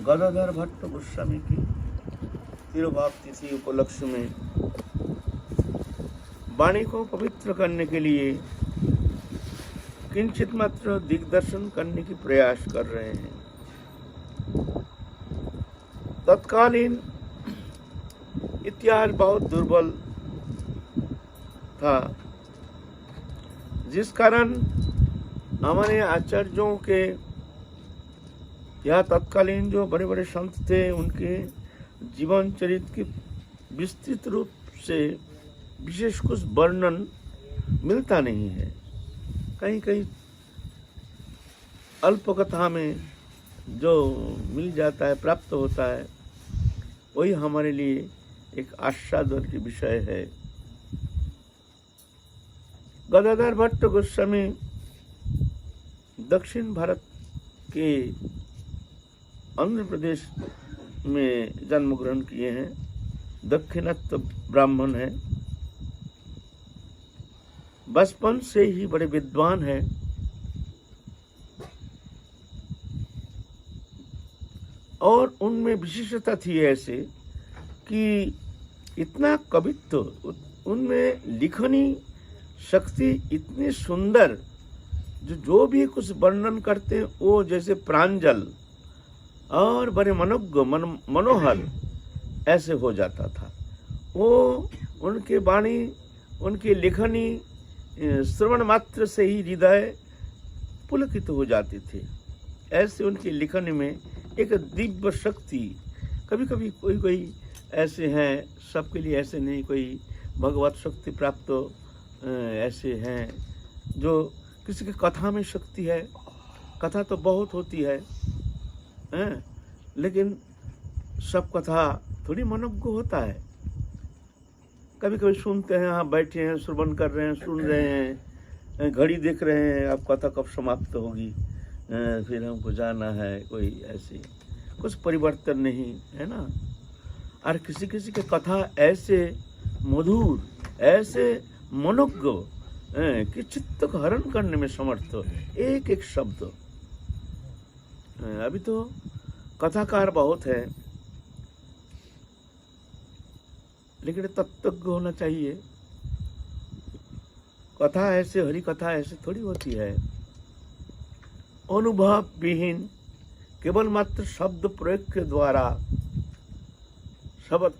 गदाधर भट्ट गोस्वामी की तिरुभाव तिथि उपलक्ष्य में वाणी को पवित्र करने के लिए किंचित मात्र दिग्दर्शन करने की प्रयास कर रहे हैं। तत्कालीन इतिहास बहुत दुर्बल था, जिस कारण हमारे आचार्यों के या तत्कालीन जो बड़े बड़े संत थे उनके जीवन चरित्र की विस्तृत रूप से विशेष कुछ वर्णन मिलता नहीं है। कहीं कहीं अल्प कथा में जो मिल जाता है, प्राप्त होता है, वही हमारे लिए एक आस्वादन की विषय है। गदाधर भट्ट गोस्वामी दक्षिण भारत के आंध्र प्रदेश में जन्म ग्रहण किए हैं। दक्षिणात्य ब्राह्मण हैं। बचपन से ही बड़े विद्वान हैं। और उनमें विशेषता थी ऐसे कि इतना कवित्व, उनमें लिखनी शक्ति इतनी सुंदर, जो भी कुछ वर्णन करते हैं वो जैसे प्रांजल और बड़े मनोहर ऐसे हो जाता था। वो उनके वाणी, उनकी लिखनी श्रवण मात्र से ही हृदय पुलकित हो जाते थे। ऐसे उनकी लिखनी में एक दिव्य शक्ति, कभी कभी कोई ऐसे हैं, सबके लिए ऐसे नहीं, कोई भगवत शक्ति प्राप्त ऐसे हैं जो किसी की कथा में शक्ति है। कथा तो बहुत होती है, लेकिन सब कथा थोड़ी मनोज्ञ होता है। कभी कभी सुनते हैं, हाँ बैठे हैं, श्रवण कर रहे हैं, सुन रहे हैं, घड़ी देख रहे हैं, अब कथा कब समाप्त होगी, फिर हमको जाना है, कोई ऐसे कुछ परिवर्तन नहीं है ना। और किसी किसी के कथा ऐसे मधुर, ऐसे मनोज्ञ कि चित्त को हरण करने में समर्थ हो, एक एक शब्द। अभी तो कथाकार बहुत है, लेकिन तत्वज्ञ होना चाहिए। कथा ऐसे, हरि कथा ऐसे थोड़ी होती है। अनुभव विहीन, केवल मात्र शब्द प्रयोग के द्वारा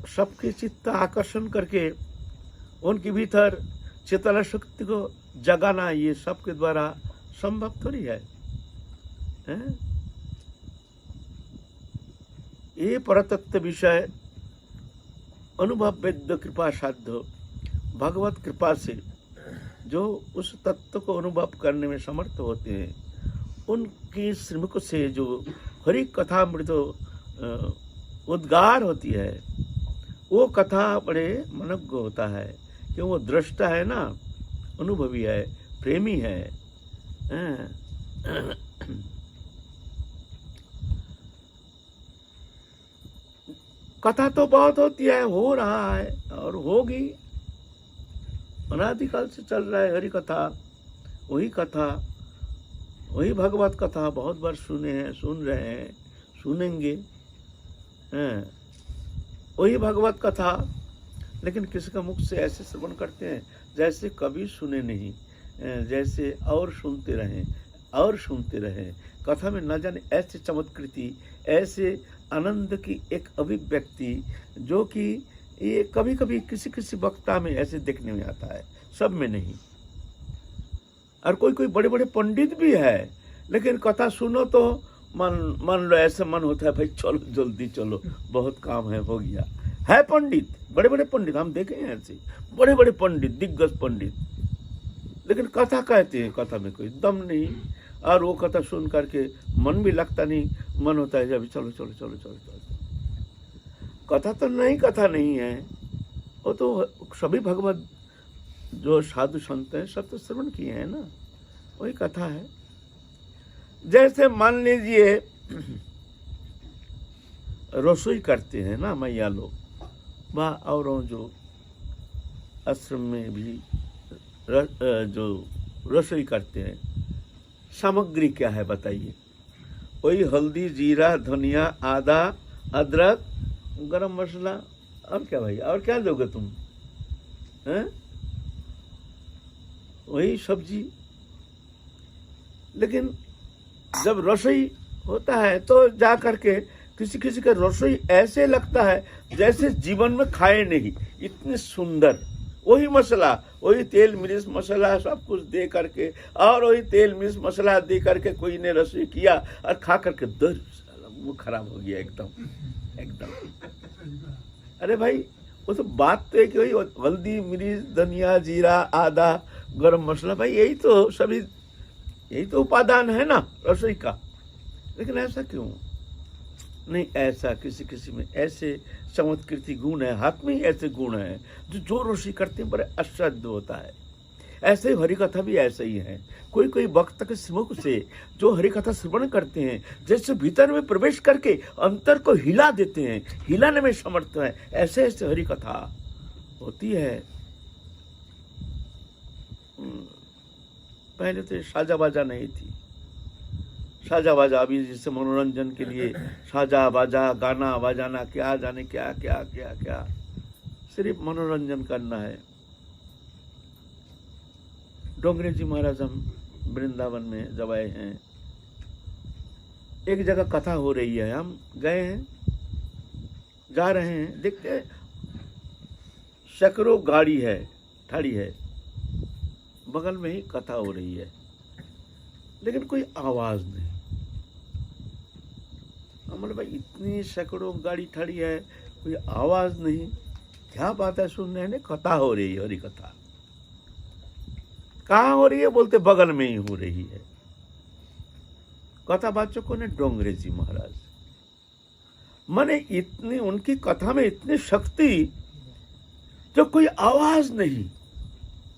सबके चित्त आकर्षण करके उनके भीतर चेतना शक्ति को जगाना, ये सबके द्वारा संभव थोड़ी है, ये परतत्व विषय अनुभव वेद्य कृपा साध्य, भगवत कृपा से जो उस तत्व को अनुभव करने में समर्थ होते हैं, उनकी श्रीमुख से जो हरि कथा मृत उद्गार होती है, वो कथा बड़े मनोज्ञ होता है। क्यों? वो दृष्टा है ना, अनुभवी है, प्रेमी है। कथा तो बहुत होती है, हो रहा है और होगी, अनादिकाल से चल रहा है हरि कथा। वही कथा, वही भगवत कथा बहुत बार सुने हैं, सुन रहे हैं, सुनेंगे। वही भगवत कथा, लेकिन किसी का मुख से ऐसे श्रवण करते हैं जैसे कभी सुने नहीं, जैसे और सुनते रहें और सुनते रहें। कथा में न जाने ऐसे चमत्कृति, ऐसे आनंद की एक अभिव्यक्ति जो कि ये कभी कभी किसी किसी वक्ता में ऐसे देखने में आता है, सब में नहीं। और कोई कोई बड़े बड़े पंडित भी है, लेकिन कथा सुनो तो मान लो ऐसा मन होता है, भाई चलो जल्दी चलो, बहुत काम है, हो गया। है पंडित, बड़े बड़े पंडित हम देखे हैं ऐसे, बड़े बड़े पंडित, दिग्गज पंडित, लेकिन कथा कहते हैं, कथा में कोई दम नहीं। और वो कथा सुन करके मन भी लगता नहीं, मन होता है अभी चलो चलो चलो चलो चलो। कथा तो नहीं, कथा नहीं है वो तो सभी भगवत जो साधु संत हैं सब तो श्रवण किए हैं ना, वही कथा है। जैसे मान लीजिए रसोई करते हैं ना मैया लोग, वह और जो आश्रम में भी जो रसोई करते हैं, सामग्री क्या है बताइए? वही हल्दी, जीरा, धनिया, आदा, अदरक, गरम मसाला, और क्या भाई, और क्या दोगे तुम? हैं? वही सब्जी। लेकिन जब रसोई होता है तो जा करके किसी किसी का रसोई ऐसे लगता है जैसे जीवन में खाए नहीं, इतनी सुंदर। वही मसाला, वही तेल मिर्च मसाला सब कुछ दे करके, और वही तेल मिर्च मसाला दे करके कोई ने रसोई किया और खा करके मुंह खराब हो गया एकदम एकदम। अरे भाई, वो तो बात तो है कि वही हल्दी, मिर्च, धनिया, जीरा, आदा, गरम मसाला, भाई यही तो सभी, यही तो उपादान है ना रसोई का। लेकिन ऐसा क्यों नहीं? ऐसा किसी किसी में ऐसे चमत्कृति गुण है, हाथ में ही ऐसे गुण है जो रसोई करते हैं बड़े आश्चर्य होता है। ऐसे ही हरिकथा भी ऐसा ही है। कोई कोई वक्त के मुख से जो हरिकथा श्रवण करते हैं, जैसे भीतर में प्रवेश करके अंतर को हिला देते हैं, हिलाने में समर्थ है, ऐसे ऐसे हरिकथा होती है। पहले तो साजा बाजा नहीं थी। साजा बाजा अभी जैसे मनोरंजन के लिए साजा बाजा, गाना बजाना, क्या जाने क्या क्या क्या क्या, सिर्फ मनोरंजन करना है। डोंगरे जी महाराज हम वृंदावन में जब आए हैं, एक जगह कथा हो रही है, हम गए हैं, जा रहे हैं, देखते हैं सैकड़ों गाड़ी है, ठाड़ी है, बगल में ही कथा हो रही है, लेकिन कोई आवाज नहीं। हमारे भाई इतनी सैकड़ों गाड़ी खड़ी है, कोई आवाज नहीं, क्या बात है? सुन रहे हैं, कथा हो रही है, हरी कथा। कहाँ हो रही है? बोलते बगल में ही हो रही है। कथा वाचकों ने डोंगरे जी महाराज, माने इतनी उनकी कथा में इतनी शक्ति, जो कोई आवाज नहीं,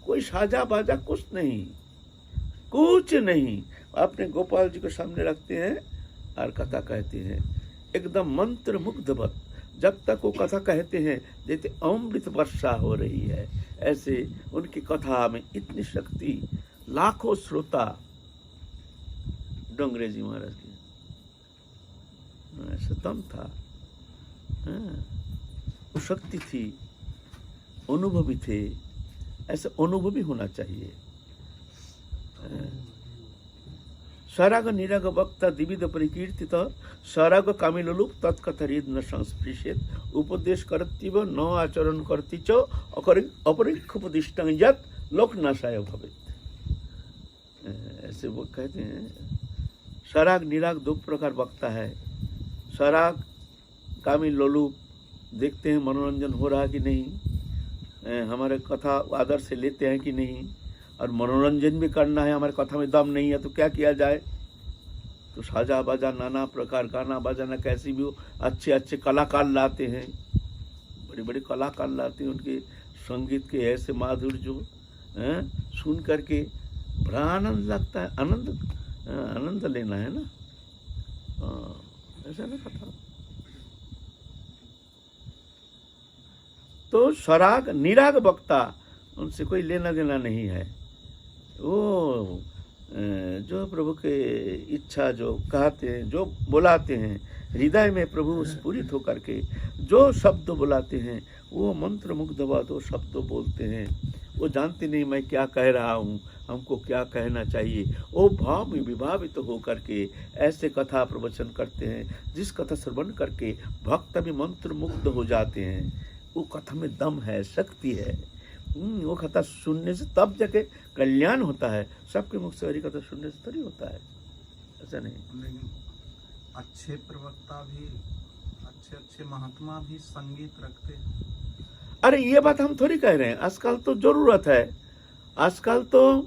कोई साजा बाजा, कुछ नहीं, कुछ नहीं, अपने गोपाल जी को सामने रखते हैं और कथा कहते हैं, एकदम मंत्र मुग्धवत। जब तक वो कथा कहते हैं जैसे अमृत वर्षा हो रही है, ऐसे उनकी कथा में इतनी शक्ति। लाखों श्रोता डोंगरे जी महाराज की, ऐसा दम था, वो शक्ति थी, अनुभवी थे। ऐसे अनुभवी होना चाहिए। सराग निराग वक्ता द्विविध परिकीर्तित सराग कामिलोलुप तत्कथरिद न संस्पृशेत उपदेश करतीव न आचरण करती च अपरिक्षुपदिष्टं यत् लोकनाशाय भवेत्। ऐसे वो कहते हैं, सराग निराग दो प्रकार वक्ता है। सराग कामी लोलुप, देखते हैं मनोरंजन हो रहा कि नहीं, हमारे कथा आदर से लेते हैं कि नहीं, और मनोरंजन भी करना है, हमारे कथा में दम नहीं है तो क्या किया जाए? तो साजा बाजा, नाना प्रकार गाना बजाना, कैसी भी हो, अच्छे अच्छे कलाकार लाते हैं, बड़े बड़े कलाकार लाते हैं, उनके संगीत के ऐसे माधुर्य जो सुन करके बड़ा आनंद लगता है। आनंद लेना है ना, ऐसा ना कथा। तो सराग निराग वक्ता, उनसे कोई लेना देना नहीं है। वो जो प्रभु के इच्छा जो कहते हैं, जो बुलाते हैं, हृदय में प्रभु स्फुरित होकर के जो शब्द बुलाते हैं, वो मंत्र मुग्धवत वो शब्द बोलते हैं। वो जानते नहीं मैं क्या कह रहा हूँ, हमको क्या कहना चाहिए। वो भाव में विभावित तो होकर के ऐसे कथा प्रवचन करते हैं, जिस कथा श्रवण करके भक्त भी मंत्र मुग्ध हो जाते हैं। वो कथा में दम है, शक्ति है। वो कथा सुनने से तब जाके कल्याण होता है। सबके मुख से हरी कथा सुनने से थोड़ी होता है, ऐसा नहीं। लेकिन अच्छे प्रवक्ता भी, अच्छे महात्मा भी संगीत रखते हैं। अरे ये बात हम थोड़ी कह रहे हैं, आजकल तो जरूरत है, आजकल तो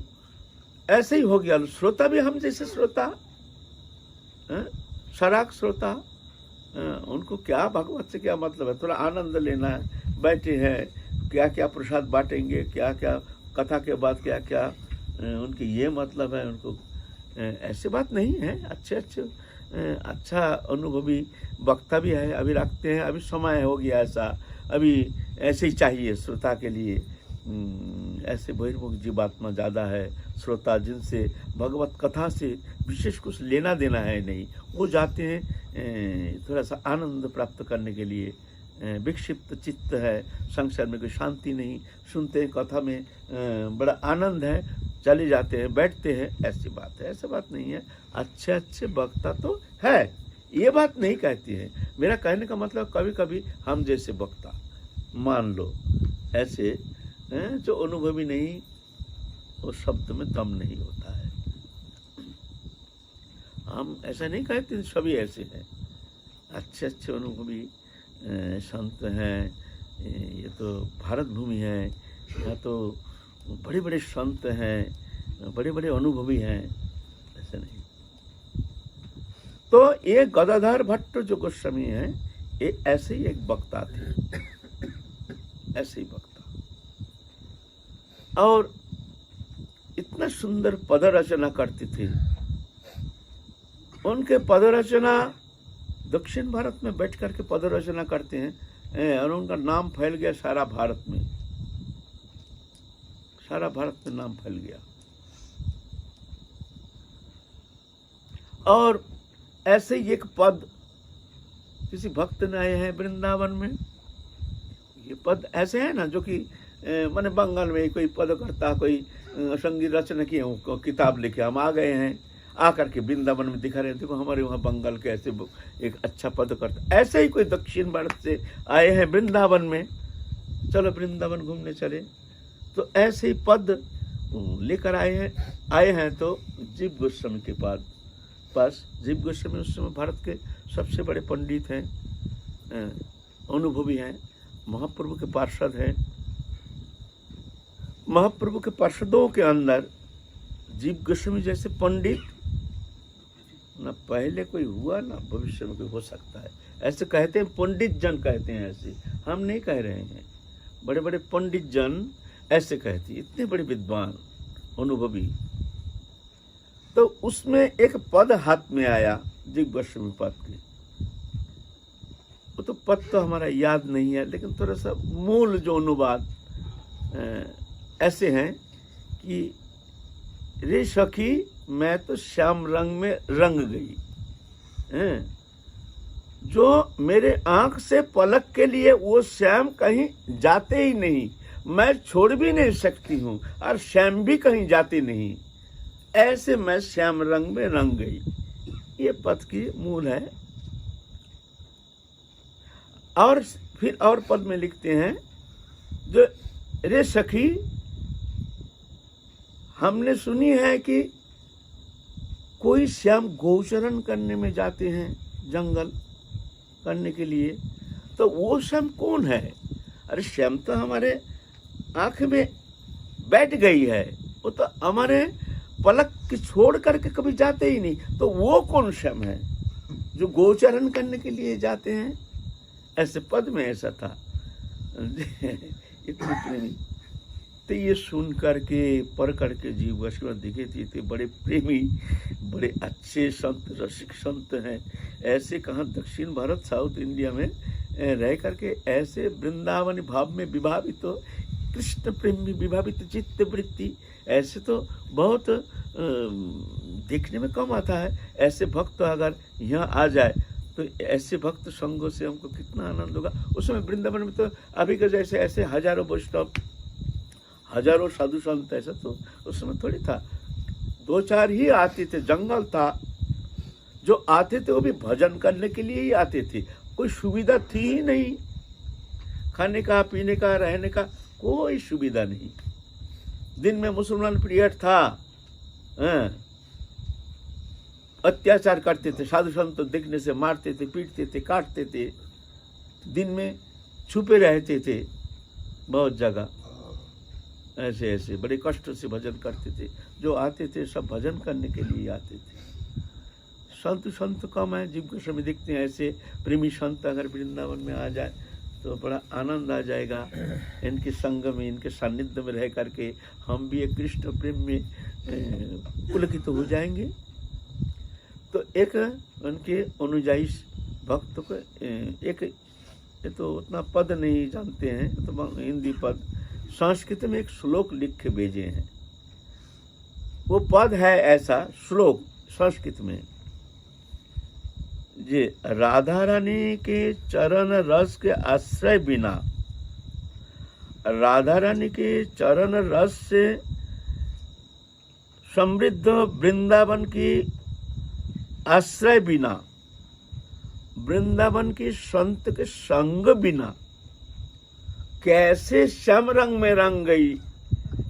ऐसे ही हो गया। श्रोता भी हम जैसे श्रोता, सराग श्रोता, उनको क्या भगवत से क्या मतलब है, थोड़ा आनंद लेना है, बैठे हैं, क्या क्या प्रसाद बांटेंगे, क्या क्या कथा के बाद क्या क्या उनकी ये मतलब है, उनको ऐसे बात नहीं है। अच्छे अच्छा अनुभवी वक्ता भी है, अभी रखते हैं, अभी समय हो गया ऐसा, अभी ऐसे ही चाहिए श्रोता के लिए। ऐसे बहिर्मुख जीवात्मा ज़्यादा है, श्रोता जिनसे भगवत कथा से विशेष कुछ लेना देना है नहीं, वो जाते हैं थोड़ा सा आनंद प्राप्त करने के लिए। विक्षिप्त चित्त है, संसार में कोई शांति नहीं, सुनते हैं कथा में बड़ा आनंद है, चले जाते हैं, बैठते हैं, ऐसी बात है। ऐसा बात नहीं है, अच्छे अच्छे वक्ता तो है, ये बात नहीं कहती है। मेरा कहने का मतलब कभी कभी हम जैसे वक्ता मान लो ऐसे जो अनुभवी नहीं, वो शब्द में दम नहीं होता है। हम ऐसा नहीं कहते सभी ऐसे हैं, अच्छे अच्छे अनुभवी संत हैं। ये तो भारत भूमि है, यहाँ तो बड़े बड़े संत हैं, बड़े बड़े अनुभवी हैं, ऐसे नहीं। तो ये गदाधर भट्ट जो गोस्वामी हैं, ये ऐसे ही एक वक्ता थे, ऐसे ही वक्ता। और इतना सुंदर पद रचना करते थे। उनके पद रचना दक्षिण भारत में बैठ करके पद रचना करते हैं, और उनका नाम फैल गया सारा भारत में, सारा भारत में नाम फैल गया। और ऐसे ही एक पद किसी भक्त ने आए हैं वृंदावन में, ये पद ऐसे है ना जो कि माने बंगाल में कोई पद करता, कोई संगीत रचना की किताब लेके हम आ गए हैं, आकर के वृंदावन में दिखा रहे हैं, देखो हमारे वहाँ बंगाल के ऐसे एक अच्छा पद करता। ऐसे ही कोई दक्षिण भारत से आए हैं वृंदावन में, चलो वृंदावन घूमने चले, तो ऐसे ही पद लेकर आए हैं तो जीव गोस्वामी के पास। जीव गोस्वामी उस समय भारत के सबसे बड़े पंडित हैं, अनुभवी हैं, महाप्रभु के पार्षद हैं। महाप्रभु के पार्षदों के अंदर जीव गोस्वामी जैसे पंडित न पहले कोई हुआ ना भविष्य में कोई हो सकता है। ऐसे कहते हैं, पंडित जन कहते हैं, ऐसे हम नहीं कह रहे हैं, बड़े बड़े पंडित जन ऐसे कहते हैं, इतने बड़े विद्वान अनुभवी। तो उसमें एक पद हाथ में आया जीव गोस्वामी पद के, वो तो पद तो हमारा याद नहीं है, लेकिन थोड़ा सा मूल जो अनुवाद ऐसे हैं कि रे सखी मैं तो श्याम रंग में रंग गई, जो मेरे आंख से पलक के लिए वो श्याम कहीं जाते ही नहीं, मैं छोड़ भी नहीं सकती हूँ और श्याम भी कहीं जाते नहीं, ऐसे मैं श्याम रंग में रंग गई। ये पद की मूल है। और फिर और पद में लिखते हैं, जो रे सखी हमने सुनी है कि कोई श्याम गोचरण करने में जाते हैं जंगल करने के लिए, तो वो श्याम कौन है? अरे श्याम तो हमारे आंख में बैठ गई है, वो तो हमारे पलक की छोड़ करके कभी जाते ही नहीं, तो वो कौन श्याम है जो गोचरण करने के लिए जाते हैं? ऐसे पद में ऐसा था। इतनी प्रेमी तो ये सुन करके पढ़ करके जीव गोस्वामी दिखे थे बड़े प्रेमी, बड़े अच्छे संत, रसिक संत हैं। ऐसे कहाँ दक्षिण भारत साउथ इंडिया में रह करके ऐसे वृंदावन भाव में विभावित तो कृष्ण प्रेमी विभावित चित्त वृत्ति, ऐसे तो बहुत देखने में कम आता है। ऐसे भक्त अगर यहाँ आ जाए तो ऐसे भक्त संगों से हमको कितना आनंद होगा। उस समय वृंदावन में तो अभी के जैसे ऐसे हजारों वैष्णव, हजारों साधु संत, ऐसा तो उस समय थोड़ी था, 2-4 ही आते थे। जंगल था, जो आते थे वो भी भजन करने के लिए ही आते थे, कोई सुविधा थी ही नहीं, खाने का, पीने का, रहने का कोई सुविधा नहीं। दिन में मुसलमान पीरियड था, अत्याचार करते थे, साधु संत देखने से मारते थे, पीटते थे, काटते थे, दिन में छुपे रहते थे बहुत जगह। ऐसे ऐसे बड़े कष्ट से भजन करते थे। जो आते थे सब भजन करने के लिए आते थे। संत कम है, जीव गोस्वामी दिखते हैं ऐसे प्रेमी संत अगर वृंदावन में आ जाए तो बड़ा आनंद आ जाएगा। इनके संग में, इनके सानिध्य में रह करके हम भी एक कृष्ण प्रेम में पुलकित हो जाएंगे। तो एक उनके अनुयायी भक्त को एक, ये तो उतना पद नहीं जानते हैं, तो हिंदी पद संस्कृत में एक श्लोक लिख के भेजे हैं। वो पद है ऐसा, श्लोक संस्कृत में, जे राधा रानी के चरण रस के आश्रय बिना, राधा रानी के चरण रस से समृद्ध वृंदावन की आश्रय बिना, वृंदावन की संत के संग बिना कैसे श्याम रंग में रंग गई,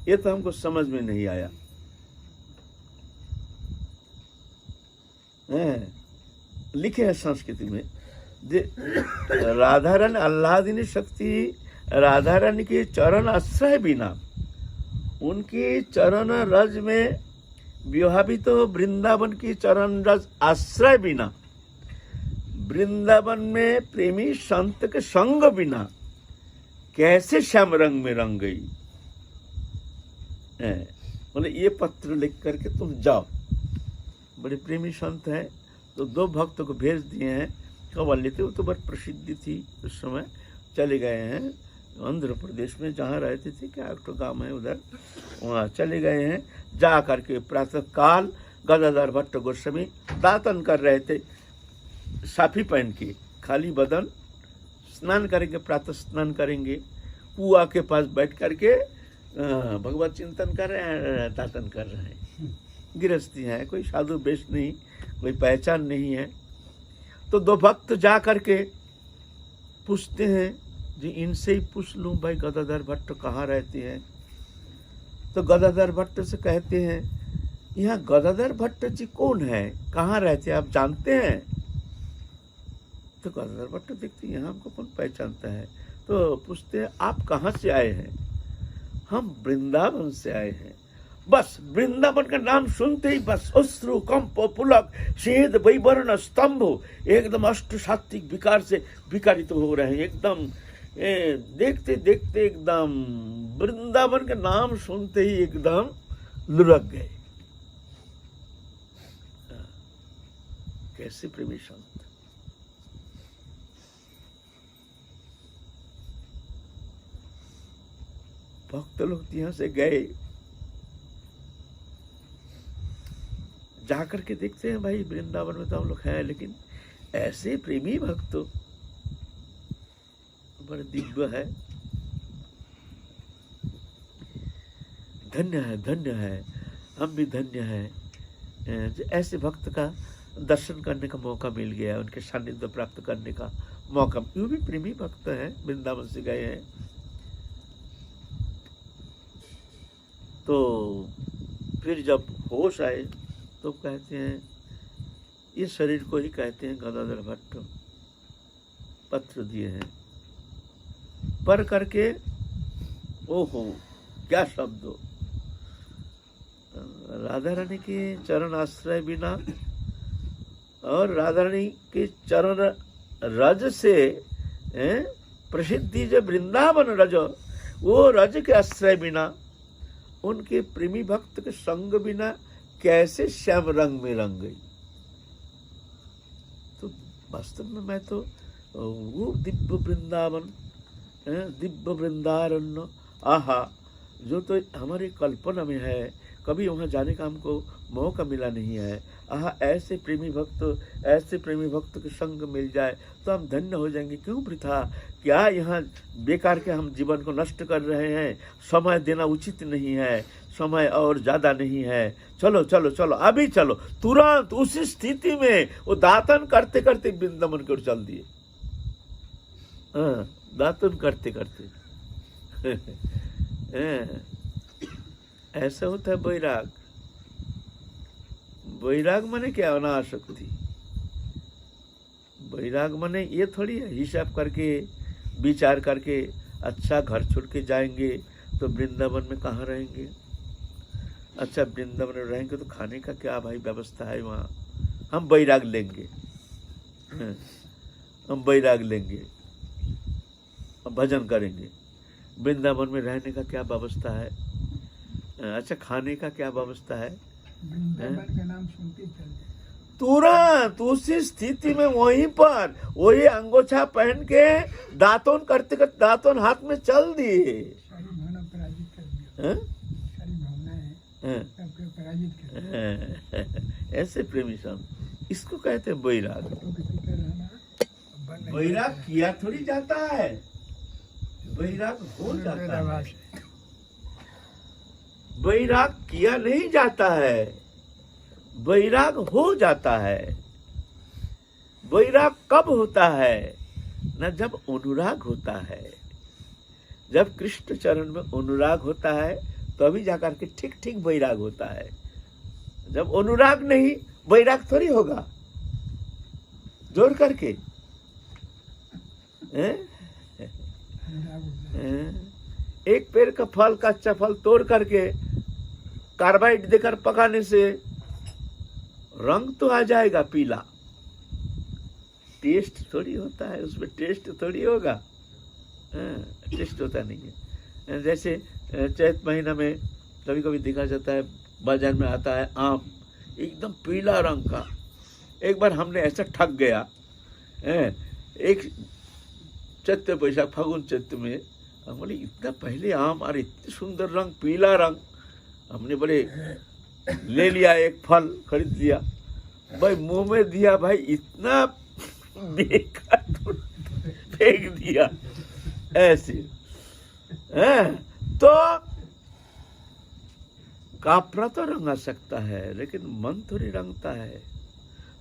ये तो हमको समझ में नहीं आया। लिखे है संस्कृत में, राधा रानी आह्लादिनी शक्ति राधा रानी के चरण आश्रय बिना, उनकी चरण रज में विभावित तो वृंदावन की चरण रज आश्रय बिना, वृंदावन में प्रेमी संत के संग बिना कैसे श्याम रंग में रंग गई। बोले ये पत्र लिख करके तुम जाओ। बड़े प्रेमी संत हैं, तो 2 भक्तों को भेज दिए हैं। कवल्ली थी, वो तो बड़ी प्रसिद्धि थी उस समय, चले गए हैं आंध्र प्रदेश में, जहाँ रहते थे, क्या एक तो गाँव है उधर, वहाँ चले गए हैं। जा करके प्रातः काल गदाधर भट्ट गोस्वामी दातन कर रहे थे, साफी पहन के, खाली बदन, स्नान करेंगे, प्रातः स्नान करेंगे, कुआ के पास बैठ करके भगवत चिंतन कर रहे हैं, दातन कर रहे हैं। गृहस्थी है, कोई साधु वेश नहीं, कोई पहचान नहीं है। तो 2 भक्त जा करके पूछते हैं, जी इनसे ही पूछ लूं भाई गदाधर भट्ट कहाँ रहते हैं। तो गदाधर भट्ट से कहते हैं, यहाँ गदाधर भट्ट जी कौन है, कहाँ रहते हैं, आप जानते हैं। तो गदाधर भट्ट देखते हैं, यहाँ हमको कौन पहचानता है। तो पूछते हैं, आप कहाँ से आए हैं। हम वृंदावन से आए हैं। बस वृंदावन का नाम सुनते ही बस अश्रु कंप पुलक शेद वैवर्ण स्तंभ, एकदम अष्ट सात्विक विकार से विकारित हो रहे हैं। एकदम देखते देखते एकदम वृंदावन का नाम सुनते ही एकदम लुढ़क गए। कैसे प्रेमी संत। भक्त लोग यहां से गए, जाकर के देखते हैं भाई वृंदावन में तो हम लोग हैं, लेकिन ऐसे प्रेमी भक्त बड़े दिव्य है। धन्य है, धन्य है, हम भी धन्य हैं। ऐसे भक्त का दर्शन करने का मौका मिल गया, उनके सानिध्य प्राप्त करने का मौका। वो भी प्रेमी भक्त हैं, वृंदावन से गए हैं। तो फिर जब होश आए तो कहते हैं, इस शरीर को ही कहते हैं गदाधर भट्ट, पत्र दिए हैं। पर करके ओहो क्या शब्द, राधा रानी के चरण आश्रय बिना और राधा रानी के चरण रज से प्रसिद्धि जो वृंदावन रज, वो रज के आश्रय बिना, उनके प्रेमी भक्त के संग बिना कैसे श्याम रंग में रंग गई। तो वास्तव में मैं तो वो दिव्य वृंदावन, दिव्य वृंदारण्य, आहा, जो तो हमारी कल्पना में है, कभी वहाँ जाने का हमको मौका मिला नहीं है। आहा, ऐसे प्रेमी भक्त के संग मिल जाए तो हम धन्य हो जाएंगे। क्यों वृथा, क्या यहाँ बेकार के हम जीवन को नष्ट कर रहे हैं। समय देना उचित नहीं है, समय और ज़्यादा नहीं है। चलो चलो चलो, अभी चलो, तुरंत उसी स्थिति में वो दातन करते करते वृंदावन की ओर चल दिए। दातन करते करते ऐसा होता है वैराग। वैराग माने क्या, अनासक्ति। वैराग माने ये थोड़ी है हिसाब करके विचार करके अच्छा घर छोड़ के जाएंगे तो वृंदावन में कहाँ रहेंगे। अच्छा वृंदावन में रहेंगे तो खाने का क्या भाई व्यवस्था है वहाँ, हम वैराग लेंगे, हम वैराग लेंगे, हम भजन करेंगे। वृंदावन में रहने का क्या व्यवस्था है, अच्छा खाने का क्या व्यवस्था है। वृंदावन का नाम सुनते चल तुरंत उसी स्थिति में वहीं पर वही अंगोछा पहन के दातुन करते करते दातुन हाथ में चल दिए। हाँ? सारी भावनाएं हाँ, सबको पराजित कर ऐसे प्रेमी संत, इसको कहते हैं वैराग। तो किसी पे रहना बन नहीं वैराग सकता। किया थोड़ी जाता है, वैराग हो जाता है। वेदाभास। वैराग किया नहीं जाता है, वैराग हो जाता है। वैराग कब होता है? न जब अनुराग होता है। जब कृष्ण चरण में अनुराग होता है तभी जाकर के ठीक ठीक वैराग होता है। जब अनुराग नहीं, वैराग थोड़ी होगा जोर करके। हैं? अनुराग होता है। हैं? एक पेड़ का फल, कच्चा फल तोड़ करके कार्बाइड देकर पकाने से रंग तो आ जाएगा पीला, टेस्ट थोड़ी होता है उसमें, टेस्ट थोड़ी होगा। टेस्ट होता नहीं है। जैसे चैत महीना में कभी कभी देखा जाता है, बाजार में आता है आम एकदम पीला रंग का। एक बार हमने ऐसा ठग गया, एक चैत्र बैसाख फागुन चैत्र में, हम बोले इतना पहले आम और इतने सुंदर रंग, पीला रंग। हमने बोले ले लिया, एक फल खरीद लिया, भाई मुंह में दिया, भाई इतना बेकार, फेंक दिया ऐसे। तो कपड़ा तो रंगा सकता है लेकिन मन थोड़ी रंगता है।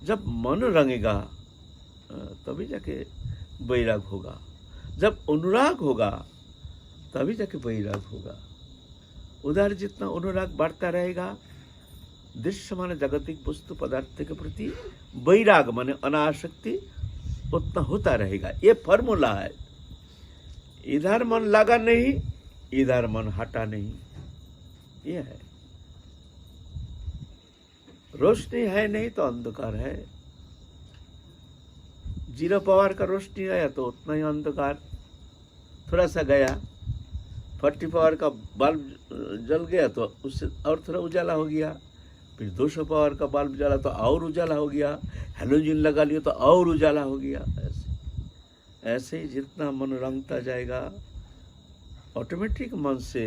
जब मन रंगेगा तभी जाके वैराग होगा, जब अनुराग होगा तभी जाके वैराग होगा। उधर जितना अनुराग बढ़ता रहेगा, दृश्य माने जागतिक वस्तु पदार्थ के प्रति वैराग माने अनासक्ति उतना होता रहेगा। ये फॉर्मूला है। इधर मन लगा नहीं, इधर मन हटा नहीं, ये है। रोशनी है नहीं तो अंधकार है। 0 पावर का रोशनी आया तो उतना ही अंधकार, थोड़ा सा गया। 40 पावर का बल्ब जल गया तो उससे और थोड़ा उजाला हो गया। फिर 200 पावर का बल्ब जला तो और उजाला हो गया। हेलोजन लगा लिया तो और उजाला हो गया। ऐसे ही जितना मन रंगता जाएगा, ऑटोमेटिक मन से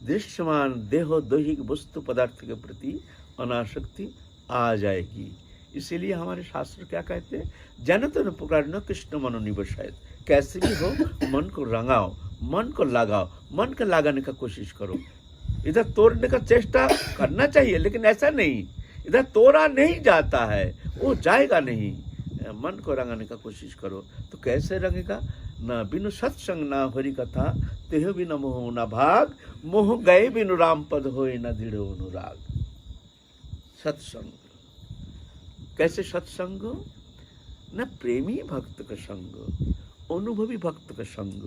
दृश्यमान देहो दैहिक वस्तु पदार्थ के प्रति अनासक्ति आ जाएगी। इसीलिए हमारे शास्त्र क्या कहते हैं, जनत न पुकार कृष्ण मनोनिवेशायत। कैसे भी हो मन को रंगाओ, मन को लगाओ, मन को लगाने का कोशिश करो। इधर तोड़ने का चेष्टा करना चाहिए लेकिन ऐसा नहीं, इधर तोड़ा नहीं जाता है, वो जाएगा नहीं। मन को रंगाने का कोशिश करो। तो कैसे रंगेगा? न बिनु सत्संग ना हरि कथा, तेह बिनु मोह न भाग, मोह गए बिनु राम पद होए न दृढ़ अनुराग। सत्संग, कैसे सत्संग? न प्रेमी भक्त का संग, अनुभवी भक्त का संग,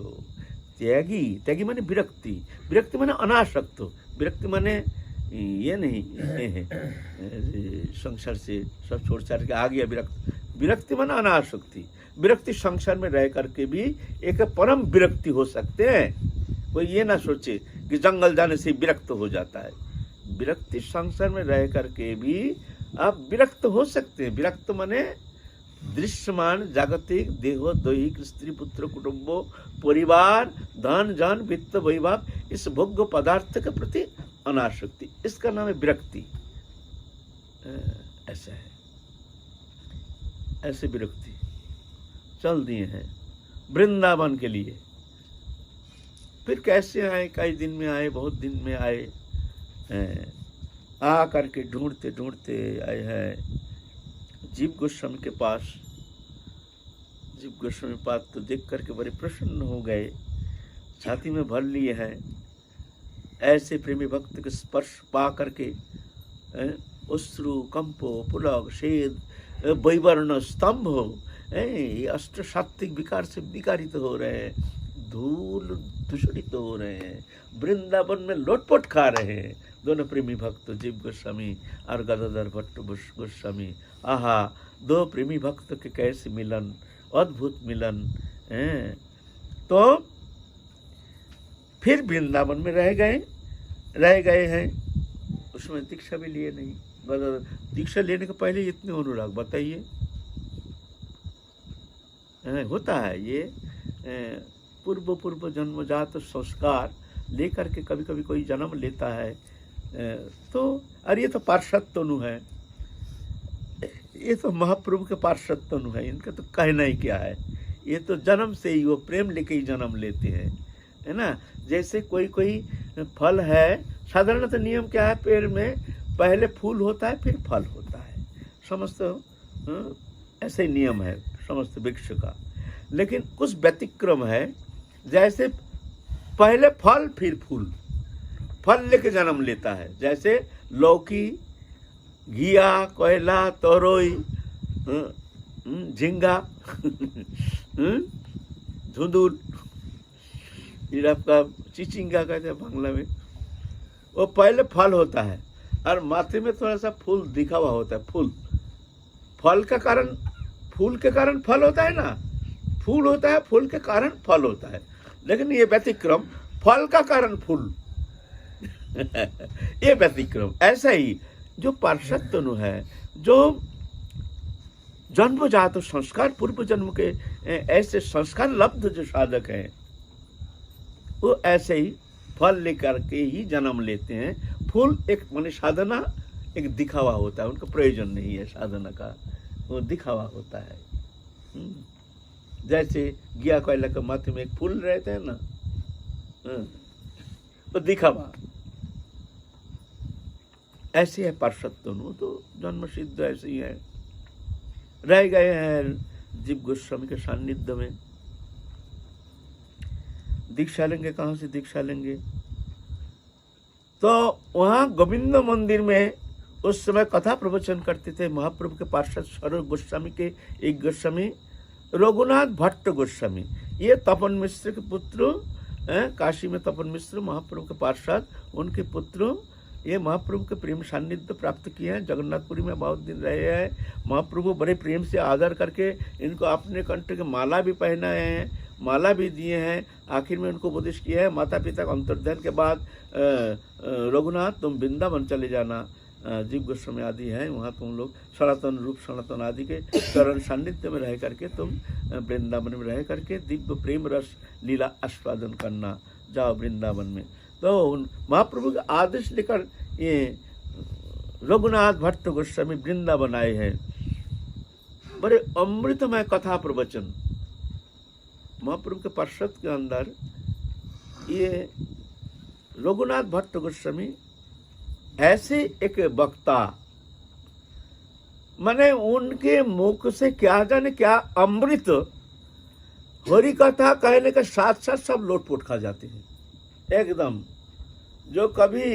त्यागी, त्यागी माने विरक्ति, विरक्ति माने अनासक्त, विरक्ति माने ये नहीं संसार से सब छोड़ छाड़ के आ गया विरक्ति। विरक्ति माने अनासक्ति। विरक्ति संसार में रह करके भी एक परम विरक्ति हो सकते हैं। कोई ये ना सोचे कि जंगल जाने से विरक्त हो जाता है। विरक्ति संसार में रह करके भी आप विरक्त हो सकते हैं। विरक्त माने दृश्यमान जागतिक देहो दैहिक स्त्री पुत्र कुटुंबो परिवार धन जन वित्त वैभव इस भोग्य पदार्थ के प्रति अनासक्ति, इसका नाम है विरक्ति। ऐसा है, ऐसे विरक्ति चल दिए हैं वृंदावन के लिए। फिर कैसे आए? कई दिन में आए, बहुत दिन में आए, आ करके ढूंढते ढूंढते आए हैं जीव गोस्वामी के पास। जीव गोस्वामी पास तो देख करके बड़े प्रसन्न हो गए, छाती में भर लिए हैं। ऐसे प्रेमी भक्त के स्पर्श पा करके अश्रु कंपो पुलक शेद वैवर्ण स्तंभ, ये अष्ट सात्विक विकार से विकारित हो रहे हैं, धूल दूषित हो रहे हैं, वृंदावन में लोटपोट खा रहे हैं दोनों प्रेमी भक्त जीव गोस्वामी और गदाधर भट्ट गोस्वामी। आहा, दो प्रेमी भक्त के कैसे मिलन, अद्भुत मिलन है। तो फिर वृंदावन में रह गए हैं। उसमें दीक्षा भी लिए नहीं। दीक्षा लेने के पहले इतने अनुराग, बताइए। होता है ये पूर्व जन्मजात संस्कार लेकर के कभी कभी कोई जन्म लेता है, तो अरे ये तो पार्षद तनु है, ये तो महाप्रभु के पार्षद तनु है, इनका तो कहना ही क्या है, ये तो जन्म से ही वो प्रेम लेके ही जन्म लेते हैं, है ना। जैसे कोई कोई फल है, साधारणतः नियम क्या है, पेड़ में पहले फूल होता है फिर फल होता है, समस्त ऐसे ही नियम है समस्त वृक्ष का। लेकिन कुछ व्यतिक्रम है, जैसे पहले फल फिर फूल, फल लेके जन्म लेता है, जैसे लौकी, घिया, कोयला, तोरई, झींगा, धुंधुल, फिर आपका चिचिंगा कहते हैं बांग्ला में, वो पहले फल होता है और माथे में थोड़ा सा फूल दिखा हुआ होता है। फूल, फल का कारण, फूल के कारण फल होता है ना, फूल होता है, फूल के कारण फल होता है। लेकिन ये व्यतिक्रम, फल का कारण फूल ये व्यतिक्रम। ऐसा ही जो पार्षद तनु है, जो जन्मजात संस्कार, पूर्व जन्म के ऐसे संस्कार लब्ध जो साधक हैं, वो ऐसे ही फल लेकर के ही जन्म लेते हैं। फूल एक माने साधना, एक दिखावा होता है, उनका प्रयोजन नहीं है साधना का, वो दिखावा होता है। जैसे गिया कोयला के माथे में एक फूल रहते हैं ना, वो दिखावा। ऐसे है पार्षद तनु, तो जन्म सिद्ध ऐसे ही है। रह गए हैं जीव गोस्वामी के सान्निध्य में, दीक्षा लेंगे, कहाँ से दीक्षा लेंगे? तो वहाँ गोविंद मंदिर में उस समय कथा प्रवचन करते थे महाप्रभु के पार्षद स्वरूप गोस्वामी के एक गोस्वामी रघुनाथ भट्ट गोस्वामी। ये तपन मिश्र के पुत्र, काशी में तपन मिश्र महाप्रभु के पार्षद, उनके पुत्र ये महाप्रभु के प्रेम सान्निध्य प्राप्त किए हैं। जगन्नाथपुरी में बहुत दिन रहे हैं। महाप्रभु बड़े प्रेम से आदर करके इनको अपने कंठ के माला भी पहनाए हैं, माला भी दिए हैं। आखिर में उनको उपदेश किया है, माता पिता का अंतर्ध्यान के बाद रघुनाथ तुम वृंदावन चले जाना, जीव गोस्वामी आदि हैं वहाँ तुम लोग सनातन रूप सनातन आदि के चरण सान्निध्य में रह करके तुम वृंदावन में रह करके दिव्य प्रेम रस लीला आस्वादन करना, जाओ वृंदावन में। तो महाप्रभु के आदेश लेकर ये रघुनाथ भट्ट गोस्वामी वृंदावन आए हैं। बड़े अमृतमय कथा प्रवचन महाप्रभु के पार्षद के अंदर ये रघुनाथ भट्ट गोस्वामी ऐसे एक वक्ता, माने उनके मुख से क्या जाने क्या अमृत, हरि कथा कहने के साथ साथ सब लोटपोट खा जाते हैं एकदम। जो कभी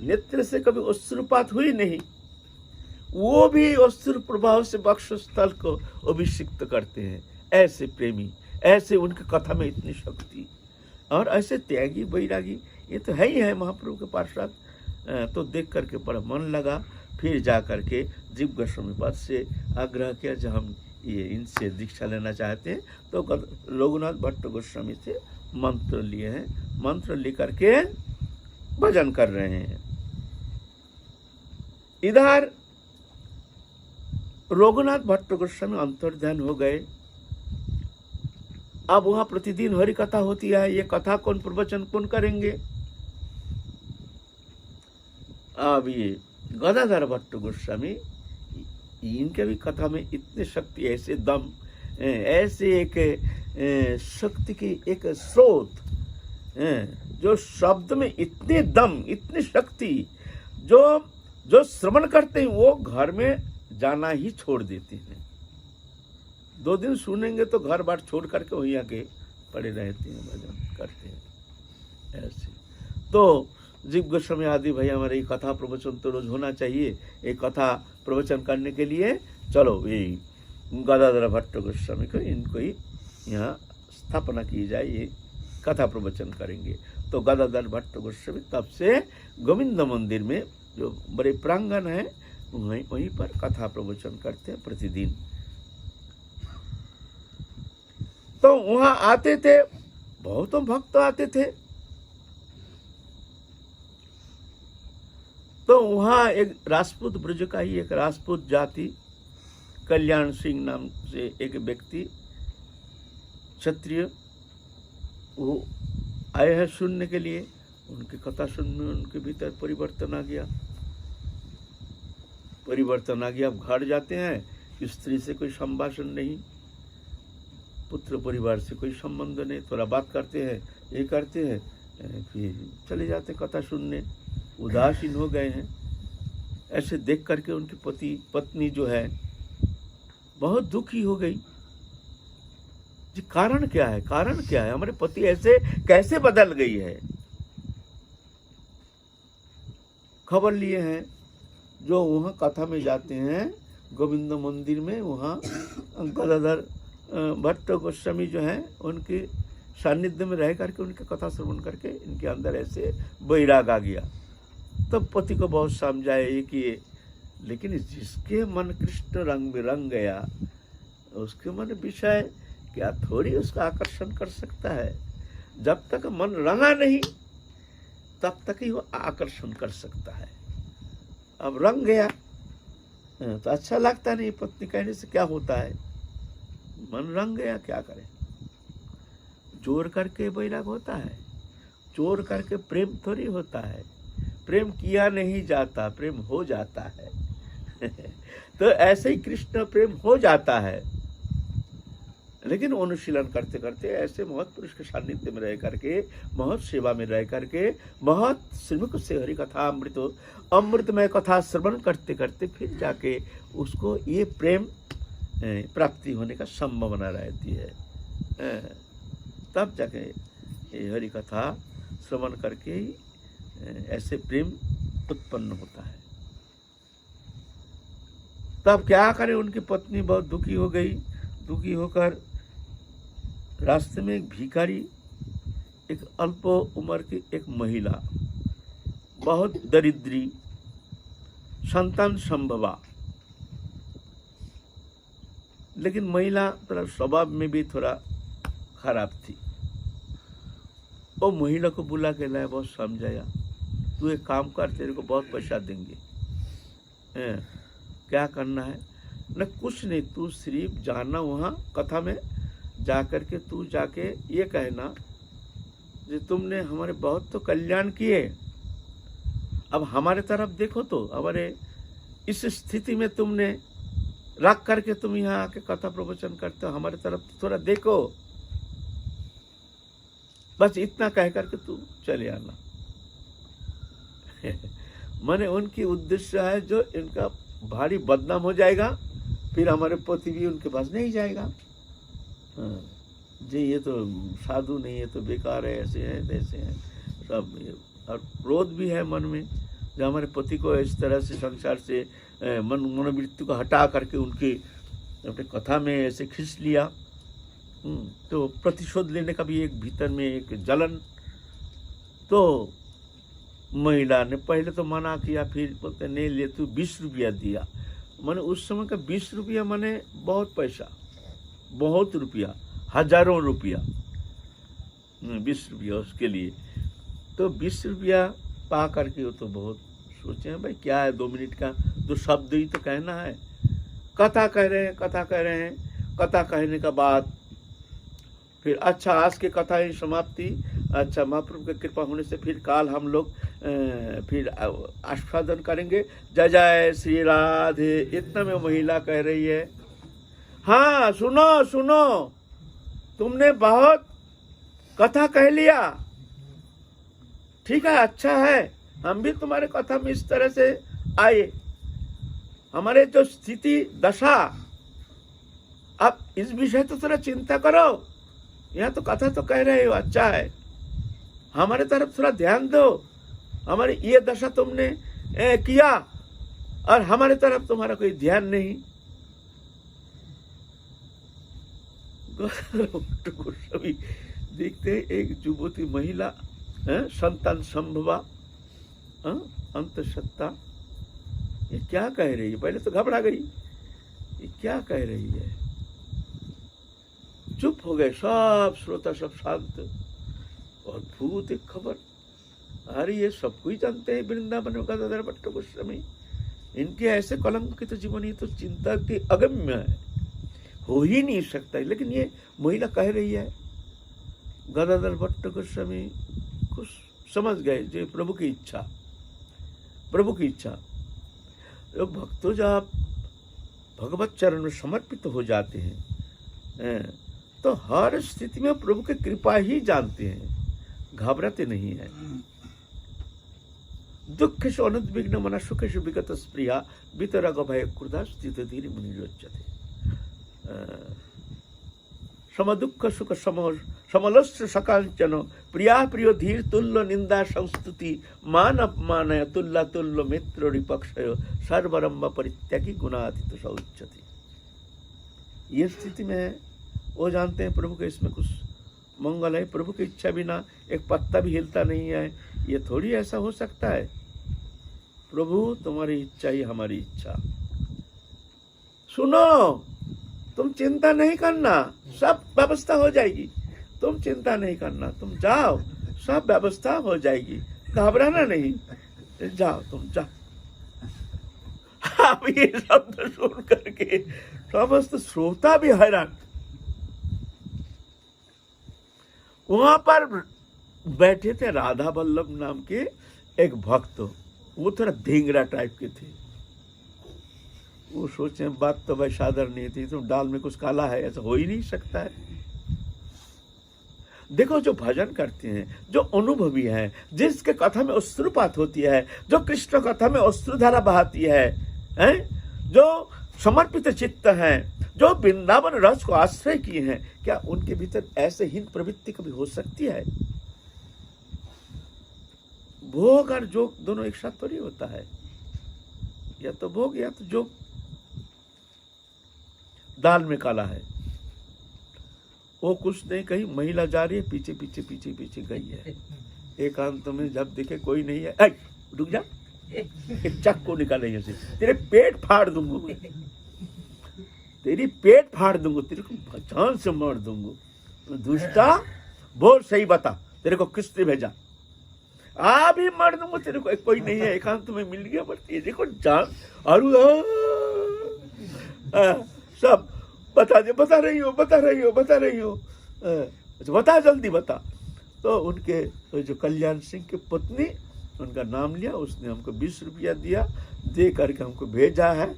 नेत्र से कभी अश्रुपात हुई नहीं, वो भी अश्रु प्रभाव से वक्षस्थल को अभिषिक्त करते हैं। ऐसे प्रेमी, ऐसे उनकी कथा में इतनी शक्ति, और ऐसे त्यागी वैरागी, ये तो है ही है महाप्रभु के पार्षद। तो देख करके बड़ा मन लगा। फिर जा करके जीव गोस्वामी पद से आग्रह किया, जब हम ये इनसे दीक्षा लेना चाहते हैं, तो रघुनाथ भट्ट गोस्वामी से मंत्र लिए हैं। मंत्र लेकर के भजन कर रहे हैं। इधर रघुनाथ भट्ट गोस्वामी अंतर्ध्यान हो गए। अब वहां प्रतिदिन हरि कथा होती है। ये कथा कौन प्रवचन कौन करेंगे? अब ये गदाधर भट्ट गोस्वामी, इनके भी कथा में इतने शक्ति, ऐसे दम, ऐसे एक शक्ति की एक स्रोत, जो शब्द में इतने दम, इतनी शक्ति, जो श्रवण करते हैं वो घर में जाना ही छोड़ देते हैं। 2 दिन सुनेंगे तो घर बार छोड़ करके वहीं आके पड़े रहते हैं, भजन करते हैं। ऐसे तो जीव गोस्वामी आदि भाई हमारे ये कथा प्रवचन तो रोज होना चाहिए। ये कथा प्रवचन करने के लिए चलो ये गदाधर भट्ट गोस्वामी को, इनको ही यहाँ स्थापना की जाए, ये कथा प्रवचन करेंगे। तो गदाधर भट्ट गोस्वामी तब से गोविंद मंदिर में जो बड़े प्रांगण है वहीं पर कथा प्रवचन करते हैं प्रतिदिन। तो वहां आते थे, बहुतों भक्त आते थे। तो वहां एक राजपूत ब्रज का ही एक राजपूत जाति, कल्याण सिंह नाम से एक व्यक्ति, क्षत्रिय, वो आए हैं सुनने के लिए, उनकी कथा सुनने उनके भीतर परिवर्तन आ गया। अब घर जाते हैं, स्त्री से कोई संभाषण नहीं, पुत्र परिवार से कोई संबंध नहीं, थोड़ा बात करते हैं, ये करते हैं, फिर चले जाते कथा सुनने, उदासीन हो गए हैं। ऐसे देख करके उनकी पत्नी जो है बहुत दुखी हो गई। जी कारण क्या है, हमारे पति ऐसे कैसे बदल गई है। खबर लिए हैं, जो वहाँ कथा में जाते हैं गोविंद मंदिर में, वहाँ गदाधर भट्ट गोस्वामी जो हैं उनके सानिध्य में रह करके उनके कथा श्रवण करके इनके अंदर ऐसे वैराग आ गया। तब पति को बहुत समझाया ये किए, लेकिन जिसके मन कृष्ण रंग में रंग गया, उसके मन विषय क्या थोड़ी उसका आकर्षण कर सकता है। जब तक मन रंगा नहीं तब तक ही वो आकर्षण कर सकता है। अब रंग गया तो अच्छा लगता नहीं, पत्नी कहने से क्या होता है, मन रंग गया क्या करे। जोर करके वैराग होता है, जोर करके प्रेम थोड़ी होता है। प्रेम किया नहीं जाता, प्रेम हो जाता है। तो ऐसे ही कृष्ण प्रेम हो जाता है। लेकिन अनुशीलन करते करते ऐसे महत पुरुष के सानिध्य में रह करके, महत सेवा में रह करके, महत श्रीमुख से हरि कथा अमृतमय कथा श्रवण करते करते फिर जाके उसको ये प्रेम प्राप्ति होने का संभावना रहती है। तब जाके ये हरि कथा श्रवण करके ही ऐसे प्रेम उत्पन्न होता है। तब क्या करे, उनकी पत्नी बहुत दुखी हो गई। दुखी होकर रास्ते में एक भिखारी, एक अल्प उम्र की एक महिला, बहुत दरिद्री, संतान संभवा, लेकिन महिला थोड़ा स्वभाव में भी थोड़ा खराब थी। वो महिला को बुला के लाया, बहुत समझाया, तू एक काम कर, तेरे को बहुत पैसा देंगे। क्या करना है न, कुछ नहीं, तू सिर्फ जाना वहाँ कथा में जाकर के तू जाके ये कहना कि तुमने हमारे बहुत तो कल्याण किए, अब हमारे तरफ देखो, तो हमारे इस स्थिति में तुमने रख करके तुम यहाँ आके कथा प्रवचन करते हो, हमारे तरफ थोड़ा देखो, बस इतना कह करके तू चले आना। माने उनकी उद्देश्य है जो इनका भारी बदनाम हो जाएगा, फिर हमारे पति भी उनके पास नहीं जाएगा। जी ये तो साधु नहीं, ये तो बेकार है, ऐसे हैं तैसे हैं सब। और क्रोध भी है मन में, जो हमारे पति को इस तरह से संसार से मनोवृत्ति को हटा करके उनके अपने कथा में ऐसे खींच लिया। तो प्रतिशोध लेने का भी एक भीतर में एक जलन। तो महिला ने पहले तो मना किया, फिर बोलते नहीं ले, तू 20 रुपया दिया। मैंने उस समय का 20 रुपया माने बहुत पैसा, बहुत रुपया, हजारों रुपया, 20 रुपया उसके लिए। तो 20 रुपया पा करके वो तो बहुत सोचे हैं, भाई क्या है 2 मिनट का 2 शब्द ही तो कहना है। कथा कह रहे हैं, कथा कहने का बाद फिर अच्छा आज की कथा ही समाप्ति। अच्छा, महाप्रभु की कृपा होने से फिर काल हम लोग फिर आस्वादन करेंगे। जय जय श्री राधे। इतना में महिला कह रही है, हाँ सुनो, तुमने बहुत कथा कह लिया, ठीक है, अच्छा है, हम भी तुम्हारे कथा में इस तरह से आए। हमारे जो स्थिति दशा, अब इस विषय तो थोड़ा चिंता करो। यहाँ तो कथा तो कह रहे हो, अच्छा है, हमारे तरफ थोड़ा ध्यान दो। हमारी ये दशा तुमने किया और हमारे तरफ तुम्हारा कोई ध्यान नहीं। गोस्वामी देखते एक युवती महिला, संतान संभवा, अंतःसत्ता, ये क्या कह रही है। पहले तो घबरा गई, ये क्या कह रही है। चुप हो गए सब श्रोता, सब शांत। और भूत एक खबर, अरे ये सब कोई जानते हैं वृंदावन में गदाधर भट्ट गोस्वामी, इनके ऐसे कलंकित जीवन, ये तो चिंता की अगम्य है, हो ही नहीं सकता। लेकिन ये महिला कह रही है, गदाधर भट्ट गोस्वामी कुछ समझ गए जो प्रभु की इच्छा, प्रभु की इच्छा। जो भक्तों जब भगवत चरण में समर्पित हो जाते हैं तो हर स्थिति में प्रभु की कृपा ही जानते हैं, घबराते नहीं है। दुखेषु अनुद्विग्न मना सुखेषु विगत स्प्रिया वितरग भय क्रोधा स्थित धीरे मुनिरोच्यते। सम दुख सुख समलस्त्र सकांचन प्रिया प्रियो धीर तुल्य निंदा संस्तुति मान अपमानय तुल्ला तुल्य मित्र रिपक्षय सर्वरम्भ परित्यागी गुणातीत सौच्यते। ये स्थिति में है, वो जानते हैं प्रभु के इसमें कुछ मंगल है, प्रभु की इच्छा बिना एक पत्ता भी हिलता नहीं है। ये थोड़ी ऐसा हो सकता है, प्रभु तुम्हारी इच्छा ही हमारी इच्छा। सुनो, तुम चिंता नहीं करना, सब व्यवस्था हो जाएगी। तुम चिंता नहीं करना, तुम जाओ, सब व्यवस्था हो जाएगी, घबराना नहीं, जाओ तुम जाओ। अब ये शब्द सुन करके समस्त श्रोता भी हैरान। वहां पर बैठे थे राधा वल्लभ नाम के एक भक्त, वो थोड़ा ढींगरा टाइप के थे। वो सोचे बात तो भाई साधारण नहीं थी, तो दाल में कुछ काला है, ऐसा हो ही नहीं सकता है। देखो, जो भजन करते हैं, जो अनुभवी हैं, जिसके कथा में अश्रुपात होती है, जो कृष्ण कथा में अश्रुधारा बहाती है, जो समर्पित चित्त हैं, जो वृंदावन रस को आश्रय किए हैं, क्या उनके भीतर ऐसे हीन प्रवृत्ति कभी हो सकती है? भोग और जोग दोनों एक साथ थोड़ी होता है, या तो भोग या तो जोग। दाल में काला है, वो कुछ नहीं, कहीं महिला जा रही है, पीछे पीछे पीछे पीछे गई है। एकांत में जब देखे कोई नहीं है, रुक जा, एक चाकू निकालेंगे से तेरे पेट फाड़ दूंगा, तेरी पेट फाड़ दूंगा, तेरे को जान से मार दूंगा। दुष्टा, बोल सही बता, तेरे को किसने भेजा? आ भी मार दूंगा तेरे को, कोई नहीं है, एकांत में मिल गया, बट ये देखो जान और सब बता दे, बता रही हो, बता रही हो, बता रही हो, बता जल्दी बता। तो उनके तो जो कल्याण सिंह की पत्नी, उनका नाम लिया, उसने हमको 20 रुपया दिया, दे करके हमको भेजा है।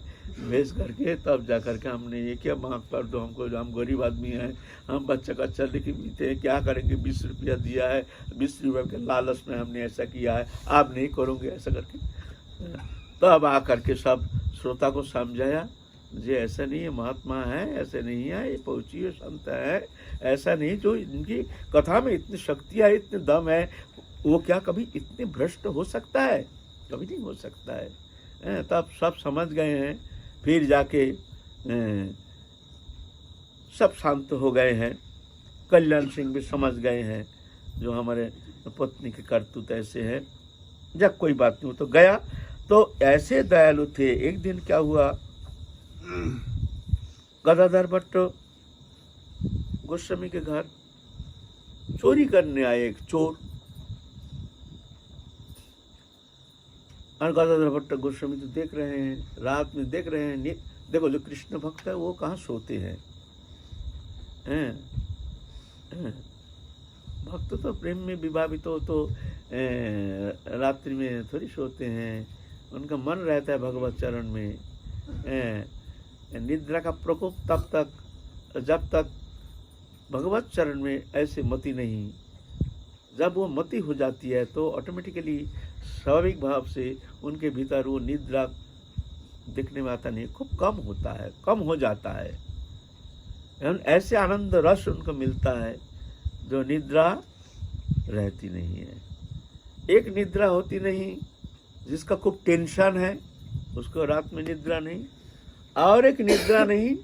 भेज करके तब जा करके हमने ये किया, माफ कर दो हमको, हम गरीब आदमी हैं, हम बच्चा कच्चा लेके बीते हैं, क्या करेंगे, 20 रुपया दिया है, 20 रुपये के लालच में हमने ऐसा किया है, आप नहीं करोगे ऐसा करके। तब आ करके सब श्रोता को समझाया, ये ऐसा नहीं है, महात्मा है, ऐसे नहीं है, ये पहुँची हुए संत है, ऐसा नहीं, जो इनकी कथा में इतनी शक्ति है, इतने दम है, वो क्या कभी इतने भ्रष्ट हो सकता है? कभी नहीं हो सकता है। तब सब समझ गए हैं, फिर जाके सब शांत हो गए हैं। कल्याण सिंह भी समझ गए हैं, जो हमारे पत्नी के करतूत ऐसे है, जब कोई बात नहीं, तो गया। तो ऐसे दयालु थे। एक दिन क्या हुआ, गदाधर भट्ट गोस्वामी के घर चोरी करने आए एक चोर, और गदाधर भट्ट गोस्वामी तो देख रहे हैं, रात में देख रहे हैं। देखो, जो कृष्ण भक्त है वो कहाँ सोते हैं, भक्त तो प्रेम में विभावित हो तो रात्रि में थोड़ी सोते हैं, उनका मन रहता है भगवत चरण में। निद्रा का प्रकोप तब तक, जब तक भगवत चरण में ऐसे मति नहीं, जब वो मति हो जाती है तो ऑटोमेटिकली स्वाभाविक भाव से उनके भीतर वो निद्रा दिखने में आता नहीं, खूब कम होता है, कम हो जाता है। ऐसे आनंद रस उनको मिलता है जो निद्रा रहती नहीं है। एक निद्रा होती नहीं, जिसका खूब टेंशन है उसको रात में निद्रा नहीं, और एक निद्रा नहीं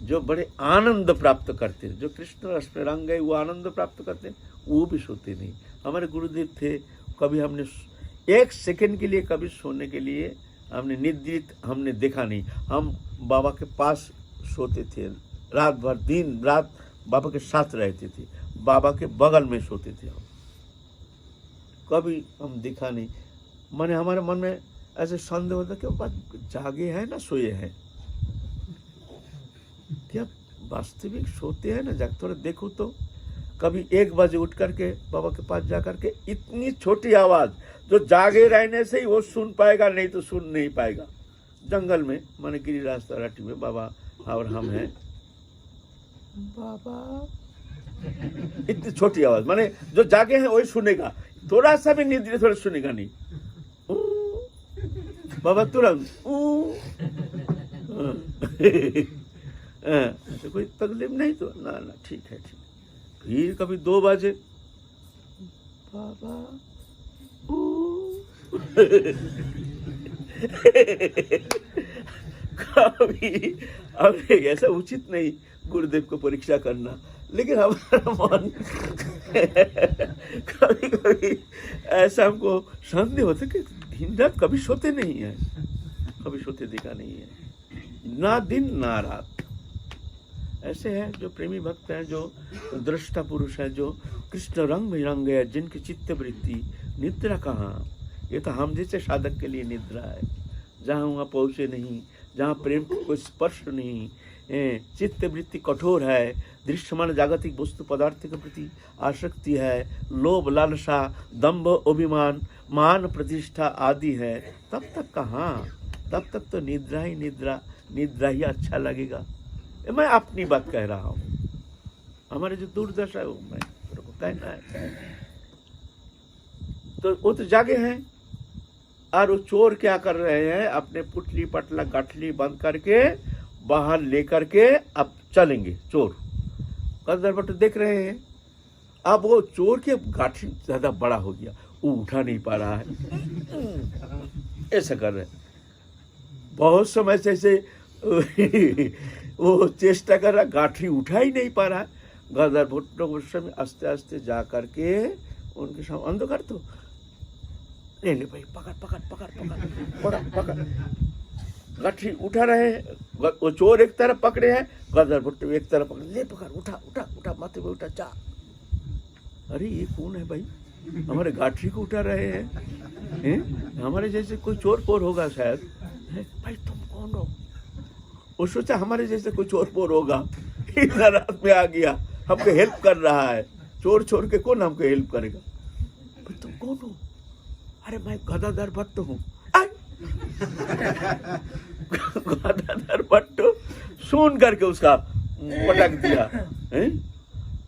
जो बड़े आनंद प्राप्त करते हैं, जो कृष्ण रस में रंग गए वो आनंद प्राप्त करते हैं, वो भी सोते नहीं। हमारे गुरुदेव थे, कभी हमने एक सेकंड के लिए कभी सोने के लिए हमने निद्रित हमने देखा नहीं। हम बाबा के पास सोते थे, रात भर दिन रात बाबा के साथ रहते थे, बाबा के बगल में सोते थे हम, कभी हम देखा नहीं। मैंने हमारे मन में ऐसे संदेह होता कि बात जागे हैं ना सोए हैं, क्या वास्तविक सोते हैं ना जाग, थोड़ा देखो तो। कभी 1 बजे उठ करके बाबा के पास जा करके इतनी छोटी आवाज़ जो जागे रहने से ही वो सुन पाएगा, नहीं तो सुन नहीं पाएगा। जंगल में माने गिरिराज तराटी में बाबा और हम हैं, बाबा इतनी छोटी आवाज़ माने जो जागे हैं वही सुनेगा, थोड़ा सा भी निद्रा थोड़ा सुनेगा नहीं। बाबा तुरंत तो कोई तकलीफ नहीं तो ना ना ठीक है ठीक। फिर कभी 2 बजे बाबा कभी अब ऐसा उचित नहीं गुरुदेव को परीक्षा करना, लेकिन हमारा मन कभी कभी ऐसा हमको संदेह होता कि दिन रात कभी सोते नहीं है, कभी सोते देखा नहीं है, ना दिन ना रात। ऐसे हैं जो प्रेमी भक्त हैं, जो दृष्टा पुरुष हैं, जो कृष्ण रंग में रंग है, जिनकी चित्त वृत्ति निद्रा कहाँ। ये तो हम जैसे साधक के लिए निद्रा है, जहाँ वहाँ पहुँचे नहीं, जहाँ प्रेम को कोई स्पर्श नहीं, चित्त वृत्ति कठोर है, दृश्यमान जागतिक वस्तु पदार्थ के प्रति आसक्ति है, लोभ लालसा दंभ अभिमान मान प्रतिष्ठा आदि है, तब तक कहाँ, तब तक तो निद्रा ही निद्रा ही अच्छा लगेगा। मैं अपनी बात कह रहा हूँ, हमारे जो दुर्दशा है वो मैं को कहना है। तो वो तो जागे हैं और वो चोर क्या कर रहे हैं, अपने पुटली पटला गाठली बंद करके बाहर लेकर के अब चलेंगे। चोर कदर बट देख रहे हैं, अब वो चोर के गाठी ज्यादा बड़ा हो गया, वो उठा नहीं पा रहा है, ऐसा कर रहे हैं। बहुत समय से वो चेष्टा कर रहा, गाठी उठा ही नहीं पा रहा। गदर भुट्टो गोस्वामी आस्ते आस्ते जा करके उनके सामने अंधकार तो ले भाई पकड़ पकड़ पकड़ पकड़ पकड़ पकड़, गाठी उठा रहे हैं। वो चोर एक तरफ पकड़े हैं, गदर भुट्टो एक तरफ पकड़े, ले पकड़ उठा उठा उठा माथे पे उठा जा। अरे ये कौन है भाई, हमारे गाठी को उठा रहे हैं, हमारे जैसे कोई चोर पोर होगा शायद। भाई तुम कौन हो? वो सोचा हमारे जैसे कोई चोर पोर होगा, इतना रात में आ गया, हमको हेल्प कर रहा है। चोर छोड़ के कौन हमको हेल्प करेगा? भाई तुम कौन हो? अरे मैं गदाधर भट्ट हूँ। गदाधर भट्ट सुन करके उसका पटक दिया।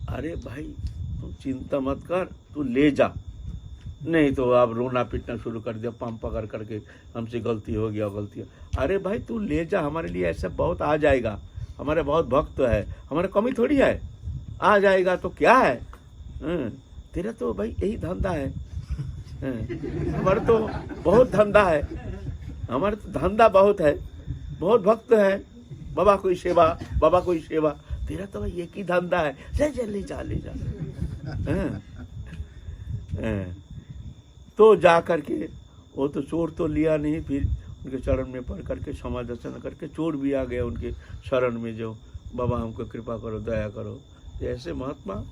अरे भाई तू चिंता मत कर, तू ले जा, नहीं तो आप रोना पीटना शुरू कर दिया, पाम पकड़ करके हमसे गलती हो गया गलती हो। अरे भाई तू ले जा, हमारे लिए ऐसा बहुत आ जाएगा, हमारे बहुत भक्त है, हमारे कमी थोड़ी है, आ जाएगा तो क्या है। तेरा तो भाई यही धंधा है, हमारा तो बहुत धंधा है, हमारा तो धंधा बहुत है, बहुत भक्त है, बाबा कोई सेवा बाबा कोई सेवा, तेरा तो भाई एक ही धंधा है, ले जा ले जा। तो जा करके वो तो चोर तो लिया नहीं, फिर उनके चरण में पढ़ करके क्षमा दर्शन करके चोर भी आ गया उनके शरण में, जो बाबा हमको कृपा करो दया करो। ऐसे महात्मा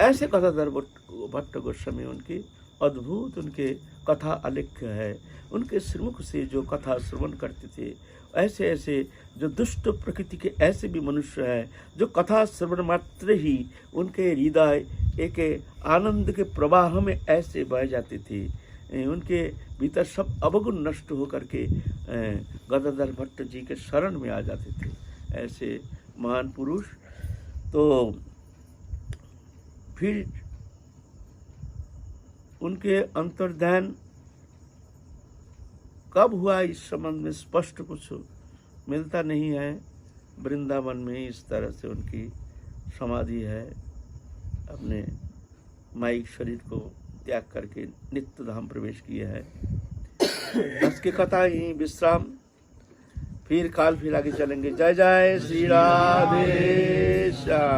ऐसे गदाधर भट्ट गोस्वामी उनकी अद्भुत उनके कथा अलेख्य है। उनके श्रीमुख से जो कथा श्रवण करते थे, ऐसे ऐसे जो दुष्ट प्रकृति के ऐसे भी मनुष्य हैं जो कथा श्रवण मात्र ही उनके हृदय एक आनंद के प्रवाह में ऐसे बह जाते थे, उनके भीतर सब अवगुण नष्ट होकर के गदाधर भट्ट जी के शरण में आ जाते थे। ऐसे महान पुरुष तो फिर उनके अंतर्ध्यान कब हुआ इस संबंध में स्पष्ट कुछ मिलता नहीं है। वृंदावन में इस तरह से उनकी समाधि है, अपने माइक शरीर को त्याग करके नित्य धाम प्रवेश किया है। आज की कथा ही विश्राम, फिर काल फिर आगे चलेंगे। जय जय श्री राधे श्याम।